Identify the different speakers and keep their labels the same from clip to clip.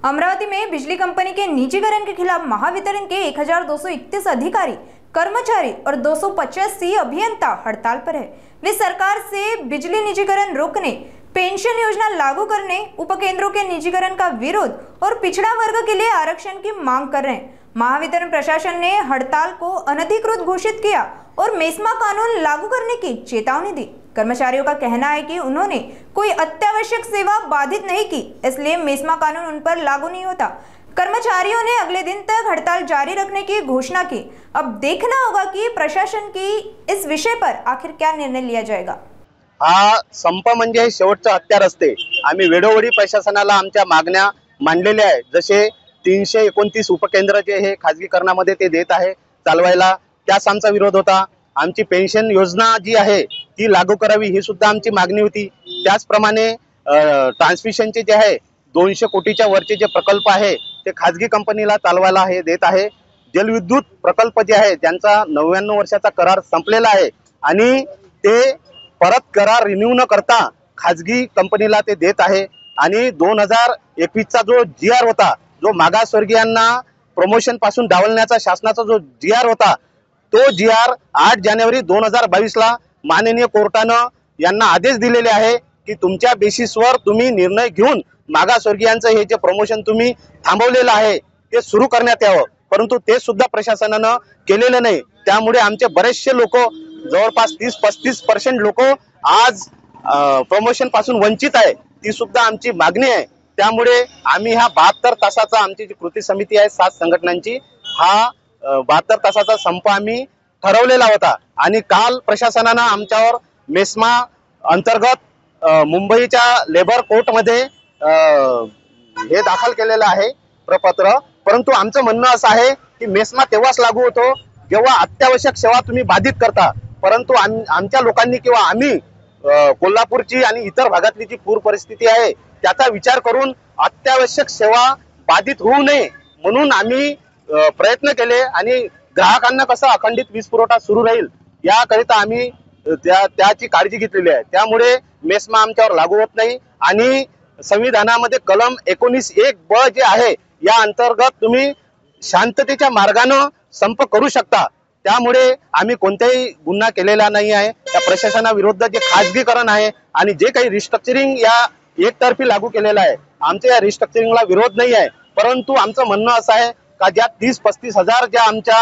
Speaker 1: अमरावती में बिजली कंपनी के निजीकरण के खिलाफ महावितरण के 1231 अधिकारी, कर्मचारी और 285 अभियंता हड़ताल पर है। वे सरकार से बिजली निजीकरण रोकने, पेंशन योजना लागू करने, उपकेंद्रों के निजीकरण का विरोध और पिछड़ा वर्ग के लिए आरक्षण की मांग कर रहे हैं। महावितरण प्रशासन ने हड़ताल को अनधिकृत घोषित किया और मेस्मा कानून लागू करने की चेतावनी दी। कर्मचारियों का कहना है कि उन्होंने कोई अत्यावश्यक सेवा बाधित नहीं की, इसलिए मेस्मा कानून उन पर लागू नहीं होता। कर्मचारियों ने अगले दिन तक हड़ताल जारी रखने की घोषणा की। अब देखना होगा कि प्रशासन की इस विषय पर आखिर क्या निर्णय लिया जाएगा।
Speaker 2: हा संप म्हणजे शेवटचं हत्यार असते। आम्ही वेळोवेळी प्रशासनाला आमच्या मागण्या मांडलेल्या आहे। जसे 329 उपकेंद्र जे हे खाजगीकरणामध्ये ते देत आहे चालवायला, त्यास आमचा विरोध होता। आमची पेन्शन योजना जी आहे ती लागू करावी ही सुद्धा आमची मागणी होती। त्याचप्रमाणे ट्रान्समिशनचे जे आहे 200 कोटीच्या वरचे जे प्रकल्प आहे ते खाजगी कंपनीला चालवायला हे देत आहे। जलविद्युत प्रकल्प जे आहे त्यांचा 99 वर्षाचा करार संपलेला आहे आणि ते परत करार रिन्यू न करता खाजगी कंपनीला ते देत आहे। आणि 2021 चा जो जीआर होता, जो मागासवर्गीयांना प्रमोशन पासून डावलण्याचा शासनाचा जो जीआर होता, तो जीआर 8 जानेवारी 2022 ला माननीय कोर्टानं यांना आदेश दिलेले आहे की तुमच्या बेसिसवर तुम्ही निर्णय घेऊन मागासवर्गीयांचं हे जे प्रमोशन तुम्ही थांबवलेलं आहे ते सुरू करण्यात यावं। परंतु ते सुद्धा प्रशासनानं केलेलं नाही। त्यामुळे आमचे बरेचसे लोक, जवळपास 30-35% लोक आज प्रमोशन पासून वंचित आहे। ती सुद्धा आमची मागणी आहे। त्यामुळे आम्ही हा 72 तासाचा आमची जी कृती समिती आहे 7 संघटनांची, हा 72 तासाचा संप आम्ही ठरवलेला होता। आणि काल प्रशासनानं आमच्यावर मेस्मा अंतर्गत मुंबईच्या लेबर कोर्ट मध्ये हे दाखल केलेलं आहे प्रपत्र। परंतु आमचं म्हणणं असं आहे की मेस्मा तेव्हाच लागू होतो जेव्हा अत्यावश्यक सेवा तुम्ही बाधित करता। परंतु आमच्या लोकांनी किंवा आम्ही कोल्हापूरची आणि इतर भागातली जी पूर परिस्थिती आहे त्याचा विचार करून अत्यावश्यक सेवा बाधित होऊ नये म्हणून आम्ही प्रयत्न केले आणि ग्राहकांना कसा अखंडित वीज पुरवठा सुरू राहील याकरिता आम्ही त्याची काळजी घेतलेली आहे। त्यामुळे मेस्मा आमच्यावर लागू होत नाही आणि संविधानामध्ये कलम 19(1) ब जे आहे या अंतर्गत तुम्ही शांततेच्या मार्गाने संप करू शकता। त्यामुळे आम्ही कोणताही गुन्हा केलेला नाही आहे। त्या प्रशासनाविरुद्ध जे खाजगीकरण आहे आणि जे काही रिस्ट्रक्चरिंग या एकतर्फी लागू केलेलं आहे, आमच्या या रिस्ट्रक्चरिंगला विरोध नाही आहे। परंतु आमचं म्हणणं असं आहे का ज्या 30-35 हजार ज्या आमच्या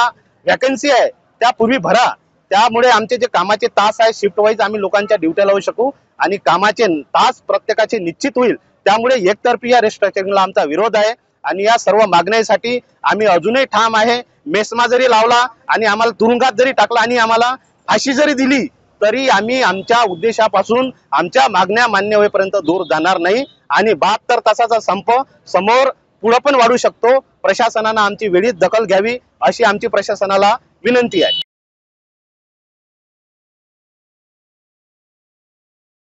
Speaker 2: वॅकन्सी आहे त्या पूर्वी भरा। त्यामुळे आमचे जे कामाचे तास आहे शिफ्ट वाईज आम्ही लोकांच्या ड्युट्या लावू शकू आणि कामाचे तास प्रत्येकाचे निश्चित होईल। त्यामुळे एकतर्फी या रिस्ट्रक्चरिंगला आमचा विरोध आहे आणि या सर्व मागण्यांसाठी आम्ही अजूनही ठाम आहे। मेस्मा जरी लावला आणि आम्हाला तुरुंगात जरी टाकला आणि आम्हाला फाशी जरी दिली तरी आम्ही आमच्या उद्देशापासून, आमच्या मागण्या मान्य होईपर्यंत दूर जाणार नाही आणि 72 तासाचा संप समोर पुढे पण वाढू शकतो। प्रशासनाने आमची वेळीच दखल घ्यावी अशी आमची प्रशासनाला विनंती आहे।